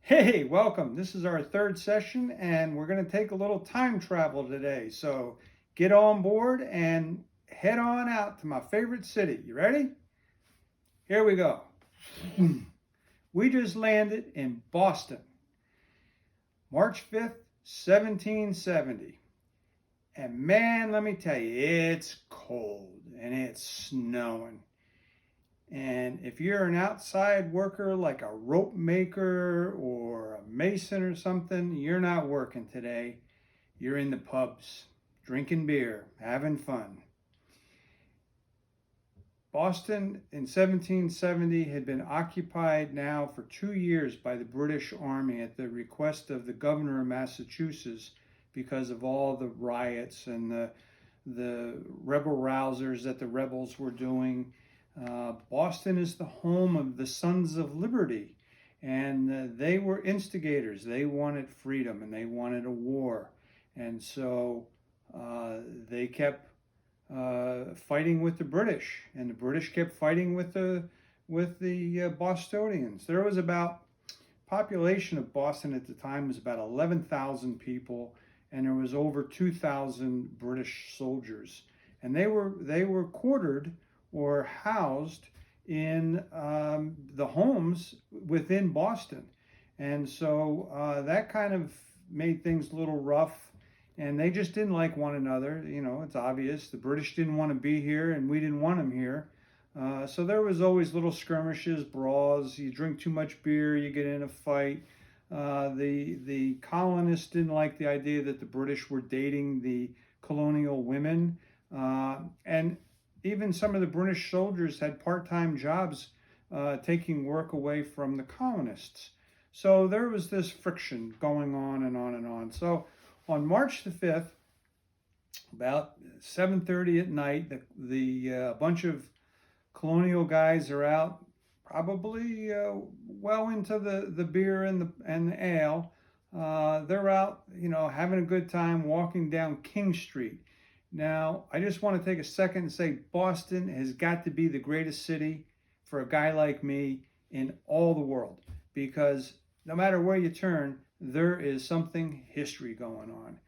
Hey, welcome. This is our third session, and we're going to take a little time travel today. So get on board and head on out to my favorite city. You ready? Here we go. We just landed in Boston, March 5th, 1770. And man, let me tell you, it's cold and it's snowing. And if you're an outside worker like a rope maker or a mason or something, you're not working today. You're in the pubs, drinking beer, having fun. Boston in 1770 had been occupied now for 2 years by the British Army at the request of the governor of Massachusetts because of all the riots and the rebel rousers that the rebels were doing. Boston is the home of the Sons of Liberty, and they were instigators. They wanted freedom and they wanted a war, and so they kept fighting with the British, and the British kept fighting with the Bostonians. There was about population of Boston at the time was about 11,000 people, and there was over 2,000 British soldiers, and they were quartered or housed in the homes within Boston. And so that kind of made things a little rough. And they just didn't like one another. You know, it's obvious. The British didn't want to be here, and we didn't want them here. So there was always little skirmishes, brawls. You drink too much beer, you get in a fight. The colonists didn't like the idea that the British were dating the colonial women. And even some of the British soldiers had part-time jobs taking work away from the colonists. So there was this friction going on and on and on. So on March the 5th, about 7:30 at night, the bunch of colonial guys are out, probably well into the beer and the ale. They're out, having a good time walking down King Street. Now, I just want to take a second and say Boston has got to be the greatest city for a guy like me in all the world, because no matter where you turn, there is something history going on.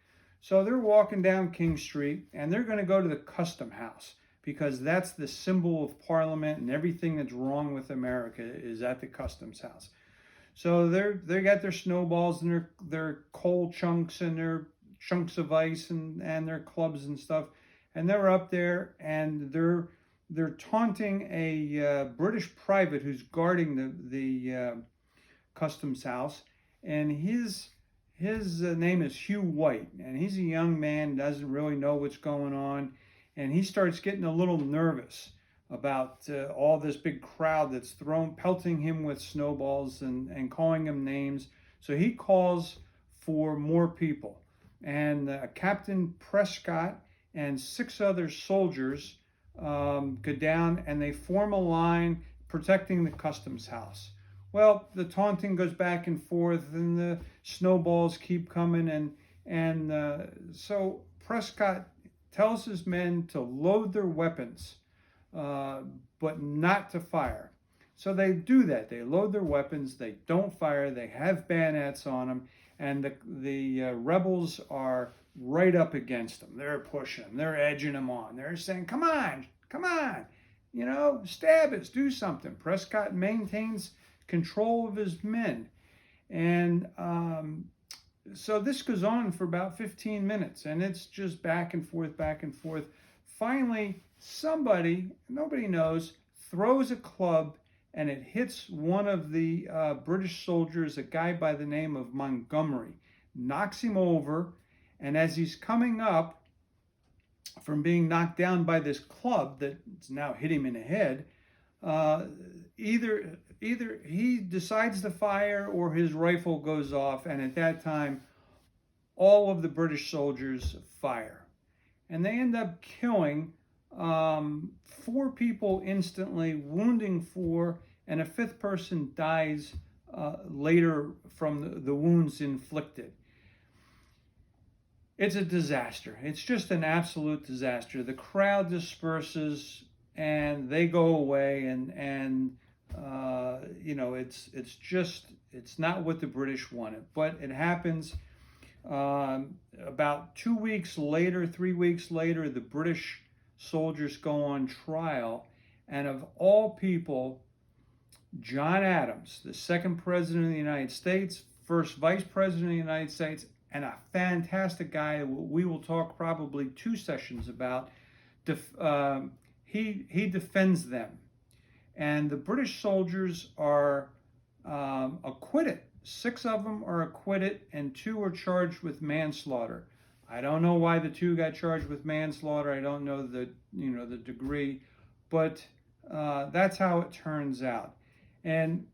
So they're walking down King Street, and they're going to go to the Custom House, because that's the symbol of Parliament, and everything that's wrong with America is at the Customs House. So they got their snowballs and their coal chunks and their chunks of ice and their clubs and stuff, and they're up there, and they're taunting a British private who's guarding the Customs House, and his name is Hugh White, and he's a young man, doesn't really know what's going on, and he starts getting a little nervous about all this big crowd that's pelting him with snowballs and calling him names. So he calls for more people, and Captain Prescott and 6 other soldiers go down, and they form a line protecting the Customs House. Well, the taunting goes back and forth, and the snowballs keep coming, and so Prescott tells his men to load their weapons, but not to fire. So they do that. They load their weapons. They don't fire. They have bayonets on them, and the rebels are right up against them. They're pushing them. They're edging them on. They're saying, "Come on, come on, stab us, do something." Prescott maintains control of his men, and so this goes on for about 15 minutes, and it's just back and forth, back and forth. Finally, somebody, nobody knows, throws a club, and it hits one of the British soldiers, a guy by the name of Montgomery, knocks him over, and as he's coming up from being knocked down by this club that's now hit him in the head, either he decides to fire or his rifle goes off, and at that time, all of the British soldiers fire. And they end up killing 4 people instantly, wounding 4, and a 5th person dies later from the wounds inflicted. It's a disaster. It's just an absolute disaster. The crowd disperses, and they go away, and it's not what the British wanted. But it happens. About 2 weeks later, 3 weeks later, the British soldiers go on trial, and of all people, John Adams, the second president of the United States, first vice president of the United States, and a fantastic guy we will talk probably 2 sessions about. He defends them, and the British soldiers are acquitted. 6 of them are acquitted, and 2 are charged with manslaughter. I don't know why the 2 got charged with manslaughter. I don't know the degree, but that's how it turns out. And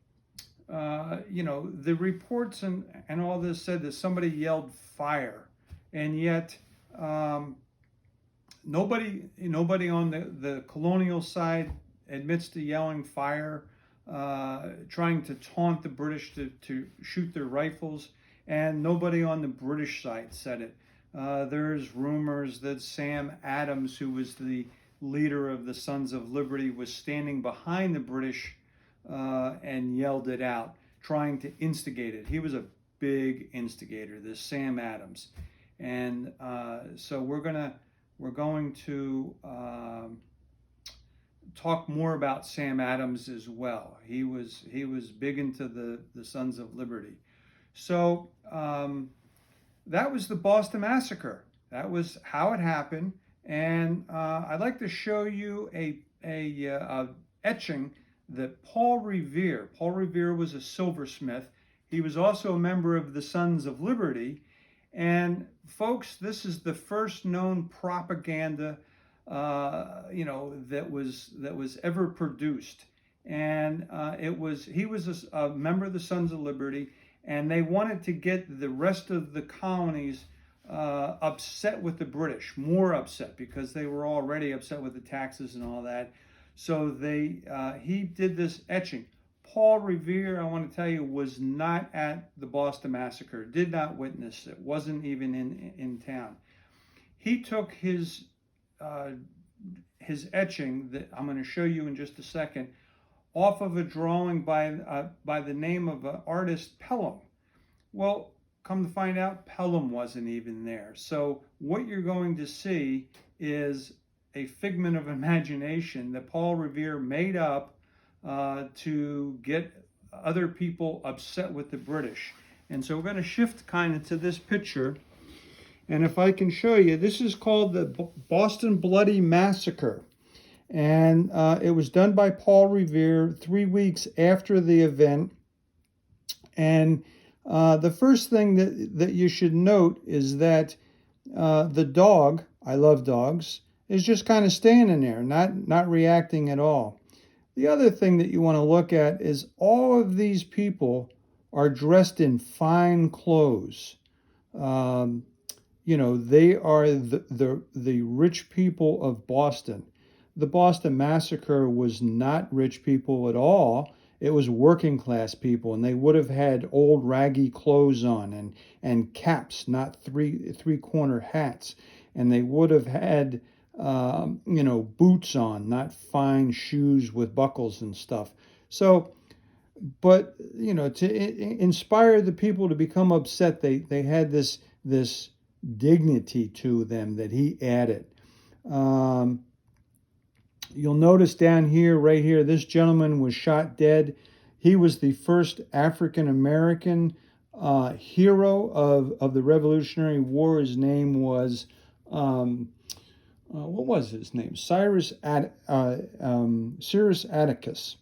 the reports and all this said that somebody yelled fire, and yet nobody on the colonial side admits to yelling fire, trying to taunt the British to shoot their rifles, and nobody on the British side said it. There's rumors that Sam Adams, who was the leader of the Sons of Liberty, was standing behind the British and yelled it out, trying to instigate it. He was a big instigator, this Sam Adams. And so we're going to talk more about Sam Adams as well. He was big into the Sons of Liberty. So that was the Boston Massacre. That was how it happened. And I'd like to show you a etching that Paul Revere was a silversmith. He was also a member of the Sons of Liberty. And folks, this is the first known propaganda that was ever produced. And he was a member of the Sons of Liberty, and they wanted to get the rest of the colonies upset with the British, more upset, because they were already upset with the taxes and all that. So he did this etching. Paul Revere, I want to tell you, was not at the Boston Massacre, did not witness it, wasn't even in town. He took his etching that I'm going to show you in just a second off of a drawing by the name of an artist, Pelham. Well, come to find out, Pelham wasn't even there. So what you're going to see is a figment of imagination that Paul Revere made up to get other people upset with the British. And so we're going to shift kind of to this picture. And if I can show you, this is called the Boston Bloody Massacre. And it was done by Paul Revere 3 weeks after the event. And the first thing that you should note is that the dog, I love dogs, is just kind of standing there, not reacting at all. The other thing that you want to look at is all of these people are dressed in fine clothes. They are the rich people of Boston. The Boston Massacre was not rich people at all. It was working class people, and they would have had old raggy clothes on and caps, not three-corner hats. And they would have had boots on, not fine shoes with buckles and stuff. So, but to inspire the people to become upset, they had this dignity to them that he added. You'll notice down here, right here, this gentleman was shot dead. He was the first African American hero of the Revolutionary War. His name was what was his name? Cyrus Atticus.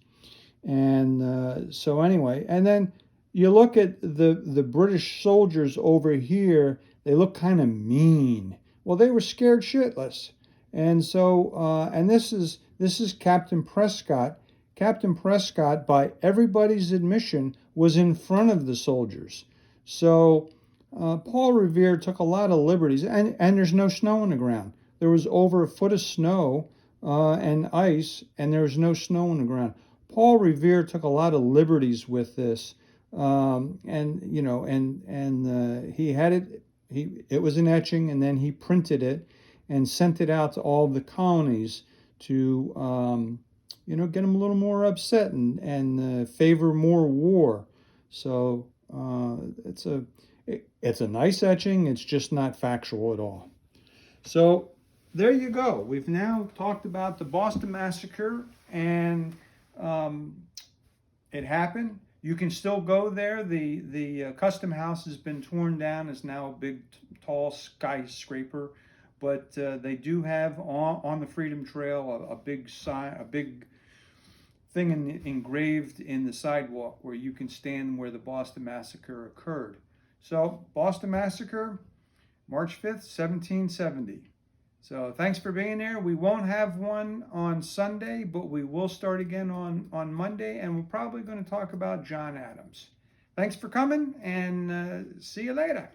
And so anyway, and then you look at the British soldiers over here. They look kind of mean. Well, they were scared shitless. And so, and this is Captain Prescott. Captain Prescott, by everybody's admission, was in front of the soldiers. So Paul Revere took a lot of liberties, and there's no snow on the ground. There was over a foot of snow and ice, and there was no snow on the ground. Paul Revere took a lot of liberties with this, he had it. It was an etching, and then he printed it and sent it out to all of the colonies to get them a little more upset and favor more war. So it's a nice etching. It's just not factual at all. So there you go. We've now talked about the Boston Massacre, and it happened. You can still go there. The custom house has been torn down. It's now a big, tall skyscraper, but they do have on the Freedom Trail a big sign, a big thing engraved in the sidewalk where you can stand where the Boston Massacre occurred. So Boston Massacre, March 5th, 1770. So thanks for being there. We won't have one on Sunday, but we will start again on Monday, and we're probably going to talk about John Adams. Thanks for coming, and see you later.